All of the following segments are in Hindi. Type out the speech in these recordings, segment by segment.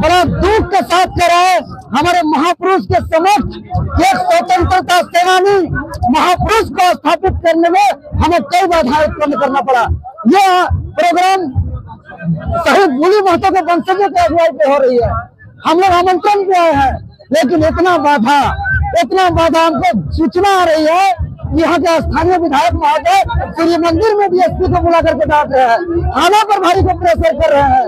बड़ा दुख के साथ कह रहा है हमारे महापुरुष के समक्ष एक स्वतंत्रता सेनानी महापुरुष को स्थापित करने में हमें कई बाधाएं उत्पन्न करना पड़ा। यह प्रोग्राम शहीद बुली महतो के वंशजों के अगुवाई पे हो रही है। हम लोग आमंत्रण पे आए हैं, लेकिन इतना बाधा हमको सूचना आ रही है। यहाँ के स्थानीय विधायक महोदय सूर्य मंदिर में डीएसपी को बुला करके डांट रहे हैं, थाना प्रभारी को प्रेशर कर रहे हैं।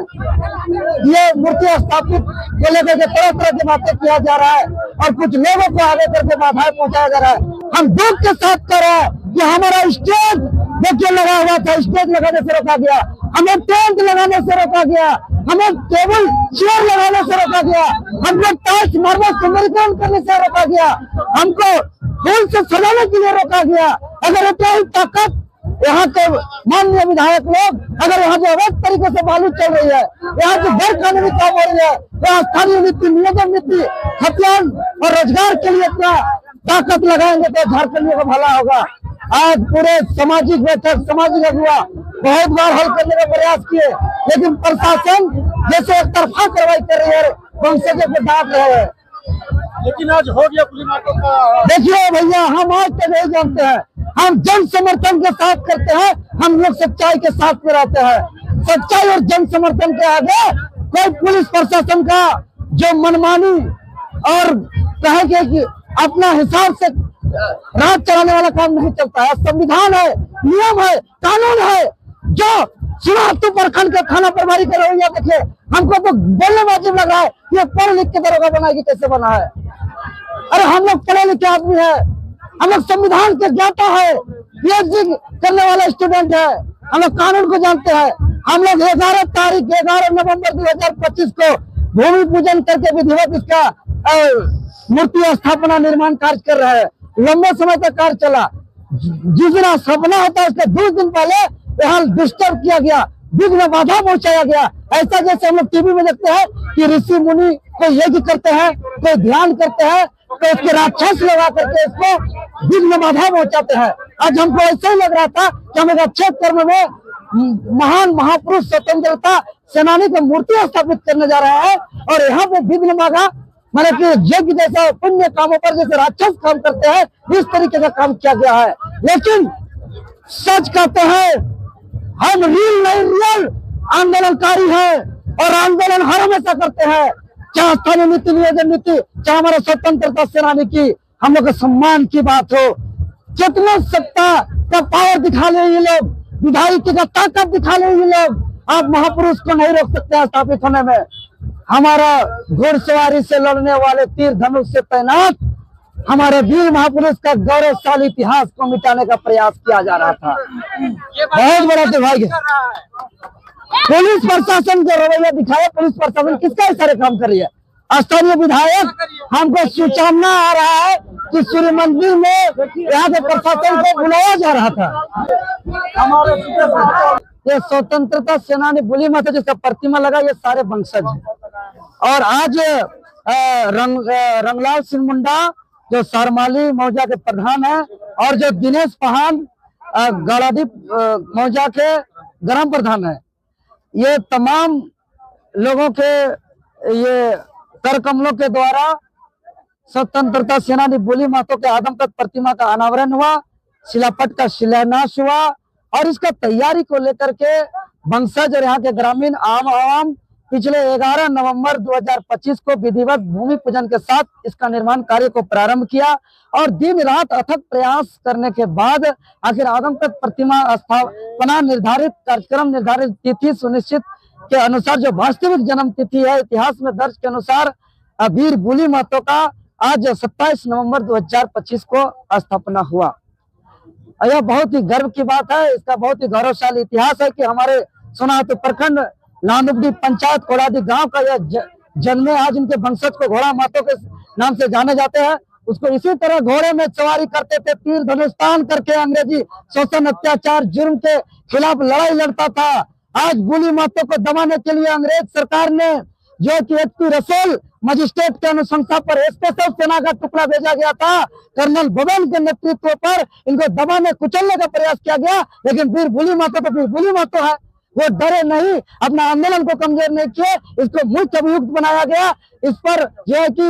ये मूर्ति स्थापित को लेकर के तरह तरह की बातें किया जा रहा है और कुछ लोगों को आगे करके बाधाएं पहुंचाया जा रहा है। हम दुख के साथ कर रहे हैं कि हमारा स्टेज देखिए लगा हुआ था, स्टेज लगाने से रोका गया, हमें टेंट लगाने से रोका गया, हमें टेबल चेयर लगाने से रोका गया, हमको टाइल्स मार्बल सुंदरीकरण करने से रोका गया, हमको फूल से सजाने के लिए रोका गया। अगर इतना ही ताकत यहाँ के माननीय विधायक लोग, अगर यहाँ जो अवैध तरीके से बालू चल रही है, यहाँ जो गैर कानूनी काम हो रही है, यहाँ स्थानीय नीति नियोजन नीति खतियान और रोजगार के लिए इतना ताकत लगाएंगे तो झारखंडियों का भला होगा। आज पूरे सामाजिक बैठक सामाजिक अगुवा बहुत बार हल करने का प्रयास किए, लेकिन प्रशासन जैसे एक तरफा कार्रवाई कर रही है, वंशजों को डांट रहे हैं। लेकिन आज हो गया पुलिस का। देखिए भैया, हम आज तक नहीं जानते हैं, हम जन समर्थन के साथ करते हैं, हम लोग सच्चाई के साथ में रहते हैं। सच्चाई और जन समर्थन के आगे कोई पुलिस प्रशासन का जो मनमानी और कहेंगे कि अपना हिसाब से राज चलाने वाला काम नहीं चलता है। संविधान है, नियम है, कानून है। जो सीमांत प्रखंड के थाना प्रभारी का रवैया देखिए, हमको तो बोलने वाजिब लग रहा है ये पढ़ लिख के दरोगा बनाएगी, कैसे बना है। अरे हम लोग पढ़े लिखे आदमी है, हम लोग संविधान के ज्ञाता है, पीएचडी करने वाला स्टूडेंट है, हम लोग कानून को जानते हैं। हम लोग 11 नवंबर 2025 को भूमि पूजन करके विधिवत इसका मूर्ति स्थापना निर्माण कार्य कर रहे हैं। लंबे समय तक कार्य चला। जिस दिन सपना होता है उसके 2 दिन पहले यहाँ डिस्टर्ब किया गया, विघ्न बाधा पहुंचाया गया। ऐसा जैसे हम लोग टीवी में देखते हैं कि ऋषि मुनि कोई यज्ञ करते हैं, कोई ध्यान करते हैं, तो इसके राक्षस लगा करके इसको विघ्न बाधा पहुंचाते हैं। आज हमको ऐसा ही लग रहा था कि हम एक अच्छे कर्म में महान महापुरुष स्वतंत्रता सेनानी की मूर्ति स्थापित करने जा रहे हैं और यहाँ पे विघ्न बाधा माने कि यज्ञ जैसा पुण्य कामों पर जैसे राक्षस काम करते हैं, इस तरीके का काम किया गया है। लेकिन सच कहते हैं, हम रियल आंदोलनकारी हैं और आंदोलन हर हमेशा करते हैं, चाहे स्थानीय नीति नियोजन नीति, चाहे हमारा स्वतंत्रता सेनानी की हम लोग सम्मान की बात हो। जितना सत्ता का पावर दिखा ले ये लोग, विधायक का ताकत दिखा ले ये लोग, आप महापुरुष को नहीं रोक सकते हैं स्थापित होने में। हमारा घुड़सवारी से लड़ने वाले तीर धनुष से तैनात हमारे वीर महापुरुष का गौरवशाली इतिहास को मिटाने का प्रयास किया जा रहा था। बहुत बड़ा दुर्भाग्य। पुलिस प्रशासन जो रवैया दिखाया, पुलिस प्रशासन किसका इशारे काम कर रही है। स्थानीय विधायक हमको सूचना आ रहा है कि सूर्य मंदिर में यहाँ के प्रशासन को बुलाया जा रहा था। ये स्वतंत्रता सेनानी बुली महतो जिसका प्रतिमा लगा, ये सारे वंशज हैं। और आज रंगलाल सिंह मुंडा जो सारमाली मौजा के प्रधान है और जो दिनेश पहान गाड़ादीप मौजा के ग्राम प्रधान है, ये तमाम लोगों के ये कर कमलों के द्वारा स्वतंत्रता सेनानी बुली महतो के आदमकद प्रतिमा का अनावरण हुआ, शिलापट का शिलान्यास हुआ और इसका तैयारी को लेकर के वंशज और यहाँ के ग्रामीण आम पिछले 11 नवंबर 2025 को विधिवत भूमि पूजन के साथ इसका निर्माण कार्य को प्रारंभ किया और दिन रात अथक प्रयास करने के बाद आखिर आदमकद प्रतिमा स्थापना निर्धारित कार्यक्रम निर्धारित तिथि सुनिश्चित के अनुसार जो वास्तविक जन्म तिथि है इतिहास में दर्ज के अनुसार वीर बुली महतो का आज 27 नवंबर 2025 को स्थापना हुआ। यह बहुत ही गर्व की बात है। इसका बहुत ही गौरवशाली इतिहास है कि हमारे सोनाहातू प्रखंड लांदुबडी पंचायत कोड़ादी गांव का यह जन्मे। आज इनके वंशज को घोड़ा महतो के नाम से जाने जाते हैं। उसको इसी तरह घोड़े में सवारी करते थे, तीर धनुष तान करके अंग्रेजी शोषण अत्याचार जुर्म के खिलाफ लड़ाई लड़ता था। आज बुली महतो को दबाने के लिए अंग्रेज सरकार ने जो कि एचपी रसेल मजिस्ट्रेट के अनुशंसा पर स्पेशल सेना का टुकड़ा भेजा गया था, कर्नल बबन के नेतृत्व पर इनको दबाने कुचलने का प्रयास किया गया। लेकिन वीर बुली महतो तो वीर बुली महतो है, वो डरे नहीं, अपना आंदोलन को कमजोर नहीं किए, इसको मुख्य अभियुक्त बनाया गया, इस पर जो है कि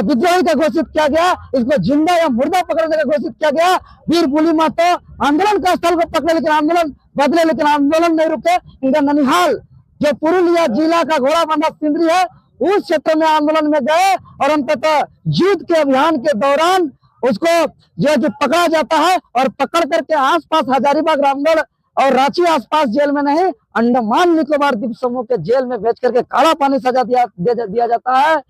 विद्रोही का घोषित किया गया, इसको जिंदा या मुर्दा पकड़ने का घोषित किया गया। वीर पुली महतो आंदोलन का स्थल को पकड़े लेकिन आंदोलन बदले, लेकिन आंदोलन नहीं रुके। इनका ननिहाल जो पुरुलिया जिला का घोड़ाबंधा सिंदरी है, उस क्षेत्र में आंदोलन में गए और अंततः जीत के अभियान के दौरान उसको जो है कि पकड़ा जाता है और पकड़ करके आसपास हजारीबाग, रामगढ़ और रांची आसपास जेल में नहीं, अंडमान निकोबार द्वीप समूह के जेल में भेज करके काला पानी सजा दिया जाता है,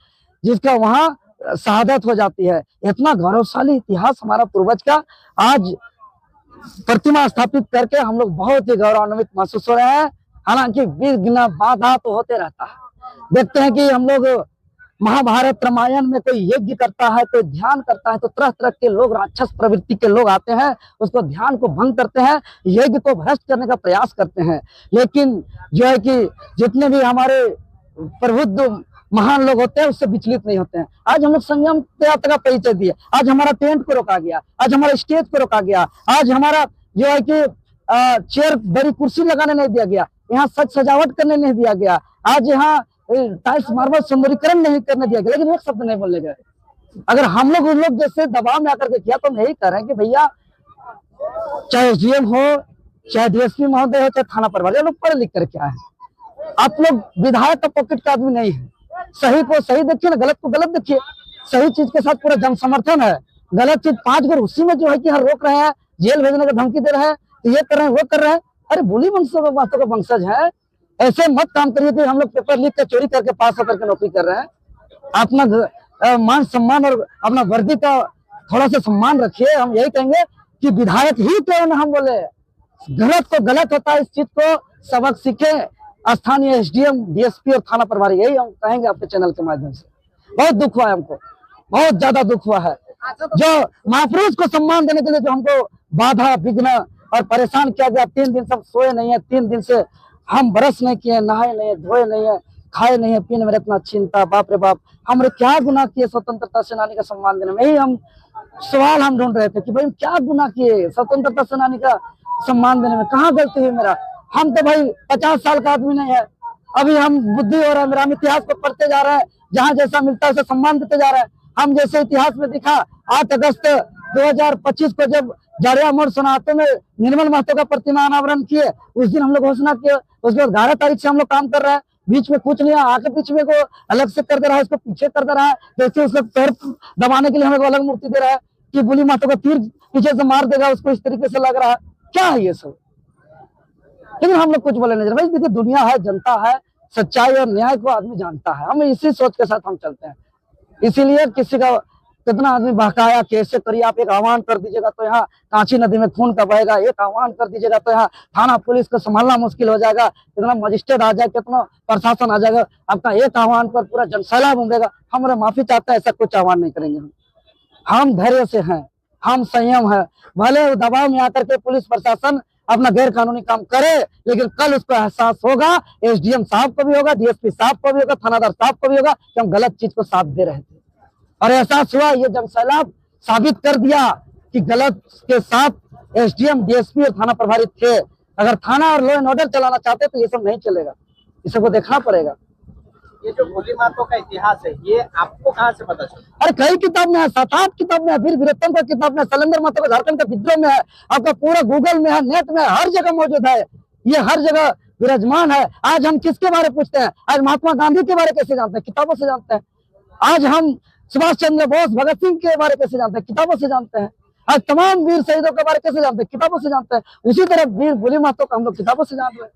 जिसका वहां शहादत हो जाती है। इतना गौरवशाली इतिहास हमारा पूर्वज का आज प्रतिमा स्थापित करके हम लोग बहुत ही गौरवान्वित महसूस हो रहे हैं। हालांकि विघ्न बाधा तो होते रहता है। देखते हैं कि हम लोग महाभारत रामायण में कोई यज्ञ करता है, कोई ध्यान करता है, तो तरह तरह के लोग, राक्षस प्रवृत्ति के लोग आते हैं, उसको ध्यान को भंग करते हैं, यज्ञ को भ्रष्ट करने का प्रयास करते हैं। लेकिन जो है कि जितने भी हमारे प्रबुद्ध महान लोग होते हैं उससे विचलित नहीं होते हैं। आज हम लोग संयम यात्रा का परिचय दिए, आज हमारा टेंट को रोका गया, आज हमारे स्टेज को रोका गया, आज हमारा जो है कि चेयर बड़ी कुर्सी लगाने नहीं दिया गया, यहाँ सजावट करने नहीं दिया गया, आज यहाँ टाइल्स मार्बल सुंदरीकरण नहीं करने दिया गया, लेकिन एक शब्द नहीं बोलने गए। अगर हम लोग उन लोग जैसे दबाव में आकर के किया तो हम यही कह रहे हैं कि भैया, चाहे एसडीएम हो, चाहे डीएसपी महोदय हो, चाहे थाना प्रभारी, लोग पढ़े लिख कर क्या है। आप लोग विधायक का पॉकेट का आदमी नहीं है। सही को सही देखिए ना, गलत को गलत देखिए। सही चीज के साथ पूरा जन समर्थन है, गलत चीज 5 घर उसी में जो है कि हर रोक रहे हैं, जेल भेजने का धमकी दे रहे हैं, ये कर रहे हैं, वो कर रहे हैं। अरे बोली वंशों का वंशज है, ऐसे मत काम करिए कि हम लोग पेपर लिख के चोरी करके पास होकर के नौकरी कर रहे हैं। अपना मान सम्मान और अपना वर्दी का थोड़ा सा सम्मान रखिए। हम यही कहेंगे कि विधायक ही क्यों ना हम बोले, गलत तो गलत होता है, इस चीज को सबक सीखे स्थानीय एसडीएम, डीएसपी और थाना प्रभारी, यही हम कहेंगे आपके चैनल के माध्यम से। बहुत दुख हुआ है हमको, बहुत ज्यादा दुख हुआ है। जो महापुरुष को सम्मान देने के लिए जो हमको बाधा, विघ्न और परेशान किया गया, 3 दिन सब सोए नहीं है, 3 दिन से हम ब्रश नहीं किए, नहाए नहीं है, धोए नहीं है, खाए नहीं है, पीने में इतना चिंता, बाप रे बाप, हमने क्या गुनाह किए स्वतंत्रता सेनानी का सम्मान देने में? यही हम सवाल हम ढूंढ रहे थे कि भाई क्या गुनाह किए स्वतंत्रता सेनानी का सम्मान देने में, कहाँ गलती हुई मेरा? हम तो भाई 50 साल का आदमी नहीं है, अभी हम बुद्धि हो रहा है मेरा, हम इतिहास को पढ़ते जा रहे हैं, जहाँ जैसा मिलता है उसे सम्मान देते जा रहे हैं। हम जैसे इतिहास में दिखा 8 अगस्त 2025 को जब जाड़िया मोड़ सोनाहातू में निर्मल महतो का प्रतिमा अनावरण किए, उस दिन हम लोग घोषणा किए, उसके बाद 11 तारीख से हम लोग काम कर रहे हैं। बीच में कुछ नहीं, आके पीछे में को अलग से कर दे रहा है, इसको पीछे कर दे रहा है, जैसे उसका पैर दबाने के लिए हमें अलग मूर्ति दे रहा है कि बुली माता का तीर पीछे से मार देगा उसको, इस तरीके से लग रहा है। क्या है ये सब? लेकिन हम लोग कुछ बोले नहीं। भाई देखिए, दुनिया है, जनता है, सच्चाई और न्याय को आदमी जानता है, हम इसी सोच के साथ हम चलते हैं। इसीलिए किसी का कितना आदमी बहकाया, कैसे करिए, आप एक आह्वान कर दीजिएगा तो यहाँ कांची नदी में खून का बहेगा, एक आह्वान कर दीजिएगा तो यहाँ थाना पुलिस को संभालना मुश्किल हो जाएगा, कितना मजिस्ट्रेट आ जाए, कितना प्रशासन आ जाएगा, आपका एक आह्वान पर पूरा जनसैलाब उमड़ेगा। हमारे माफी चाहता है, ऐसा कुछ आह्वान नहीं करेंगे। हम धैर्य से हैं, हम संयम है। भले दबाव में आकर के पुलिस प्रशासन अपना गैर कानूनी काम करे, लेकिन कल उसको एहसास होगा, एसडीएम साहब को भी होगा, डीएसपी साहब को भी होगा, थानादार साहब को भी होगा कि हम गलत चीज को साथ दे रहे थे। और एहसास हुआ, ये जनसैलाब साबित कर दिया कि गलत के साथ एसडीएम, डीएसपी और थाना प्रभारी थे। अगर थाना और लॉ एंड ऑर्डर चलाना चाहते तो ये सब नहीं चलेगा, इस सबको देखना पड़ेगा। ये जो भोली मातो का इतिहास है, ये आपको कहाँ से पता चला? अरे कई किताब में है, 7-8 किताब में है, वीर वीरत्तम का किताब में, शैलेंद्र महतो का झारखंड का विद्रोह में है, आपका पूरा गूगल में है, नेट में, हर जगह मौजूद है, ये हर जगह विराजमान है। आज हम किसके बारे में पूछते हैं? आज महात्मा गांधी के बारे कैसे जानते हैं? किताबों से जानते हैं। आज हम सुभाष चंद्र बोस, भगत सिंह के बारे कैसे जानते हैं? किताबों से जानते हैं। आज तमाम वीर शहीदों के बारे कैसे जानते हैं? किताबों से जानते हैं। उसी तरह वीर भोली महतो का हम लोग किताबों से जान रहे हैं।